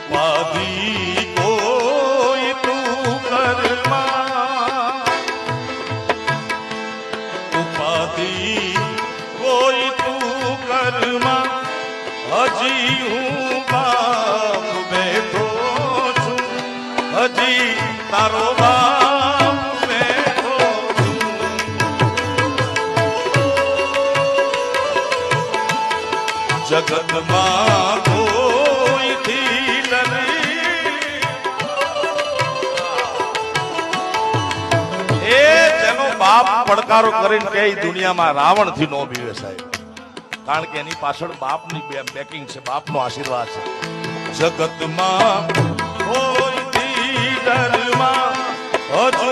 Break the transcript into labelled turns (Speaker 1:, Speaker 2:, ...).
Speaker 1: ઉપાધિ કોઈ તું કરમાં, ઉપાધિ કોઈ તું કરમાં, હજી હું બાપ બેઠો છું, હજી તારો બાપ બેઠો છું. જગતમાં કોઈથી ડરી, એ જેનો બાપ પડકારો કરીને કે દુનિયામાં રાવણ થી નો બીવે સાહેબ, કારણ કે એની પાછળ બાપની બેકિંગ છે, બાપનો આશીર્વાદ છે. જગતમાં કોઈથી ડરમાં હજુ